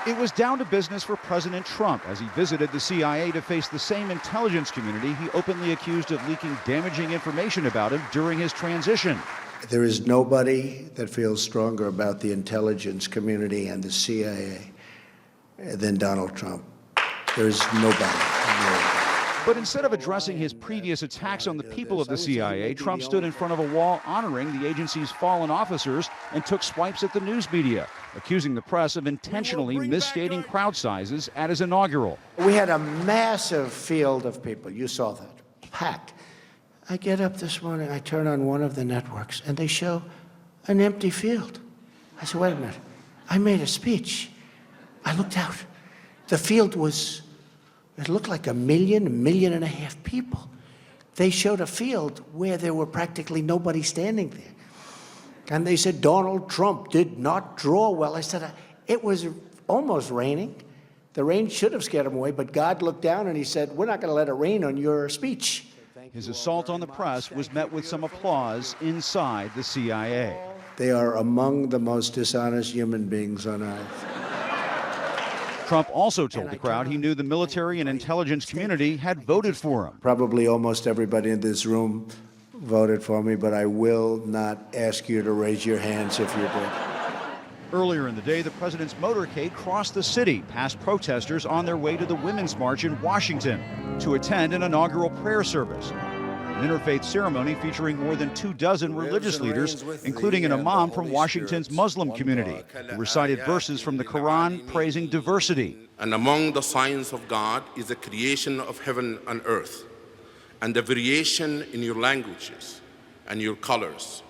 It was down to business for President Trump as he visited the CIA to face the same intelligence community he openly accused of leaking damaging information about him during his transition. There is nobody that feels stronger about the intelligence community and the CIA than Donald Trump. There's nobody. But instead of addressing his previous attacks on the people of the CIA, Trump stood in front of a wall honoring the agency's fallen officers and took swipes at the news media, accusing the press of intentionally misstating crowd sizes at his inaugural. We had a massive field of people. You saw that. Packed. I get up this morning, I turn on one of the networks, and they show an empty field. I said, wait a minute. I made a speech. I looked out. The field was... It looked like 1.5 million people. They showed a field where there were practically nobody standing there. And they said, Donald Trump did not draw well. I said, it was almost raining. The rain should have scared him away, but God looked down and he said, we're not going to let it rain on your speech. His assault on the press was met with some applause inside the CIA. They are among the most dishonest human beings on earth. Trump also told the crowd he knew the military and intelligence community had voted for him. Probably almost everybody in this room voted for me, but I will not ask you to raise your hands if you did. Earlier in the day, the president's motorcade crossed the city past protesters on their way to the Women's March in Washington to attend an inaugural prayer service. An interfaith ceremony featuring more than 24 religious leaders, including an imam from Washington's Muslim community, who recited verses from the Quran praising diversity. And among the signs of God is the creation of heaven and earth, and the variation in your languages and your colors.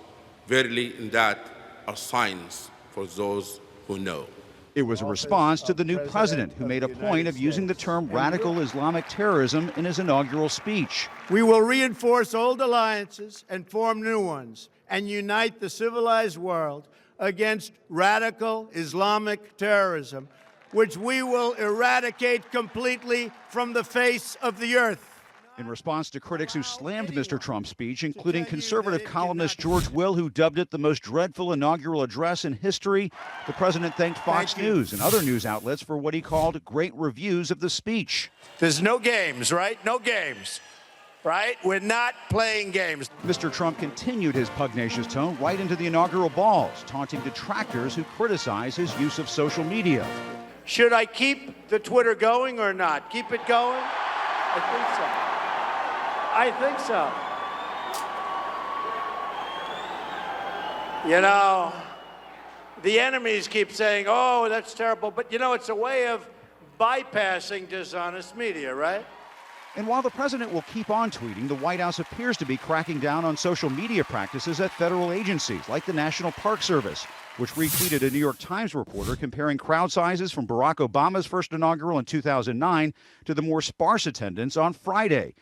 Verily, in that are signs for those who know. It was a response to the new president, who made a point of using the term radical Islamic terrorism in his inaugural speech. We will reinforce old alliances and form new ones and unite the civilized world against radical Islamic terrorism, which we will eradicate completely from the face of the earth. In response to critics who slammed Mr. Trump's speech, including conservative columnist George Will, who dubbed it the most dreadful inaugural address in history, the president thanked Fox News and other news outlets for what he called great reviews of the speech. There's no games, right? No games, right? We're not playing games. Mr. Trump continued his pugnacious tone right into the inaugural balls, taunting detractors who criticize his use of social media. Should I keep the Twitter going or not? Keep it going? I think so. I think so. You know, the enemies keep saying, oh, that's terrible. But, you know, it's a way of bypassing dishonest media, right? And while the president will keep on tweeting, the White House appears to be cracking down on social media practices at federal agencies like the National Park Service, which retweeted a New York Times reporter comparing crowd sizes from Barack Obama's first inaugural in 2009 to the more sparse attendance on Friday.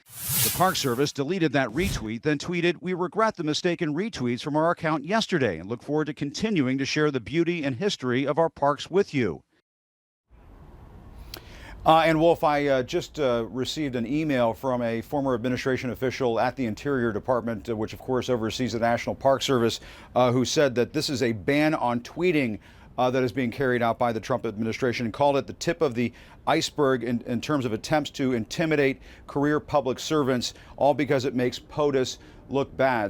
The Park Service deleted that retweet, then tweeted, "We regret the mistaken retweets from our account yesterday and look forward to continuing to share the beauty and history of our parks with you." And Wolf, I just received an email from a former administration official at the Interior Department, which of course oversees the National Park Service, who said that this is a ban on tweeting that is being carried out by the Trump administration, and called it the tip of the iceberg in terms of attempts to intimidate career public servants, all because it makes POTUS look bad.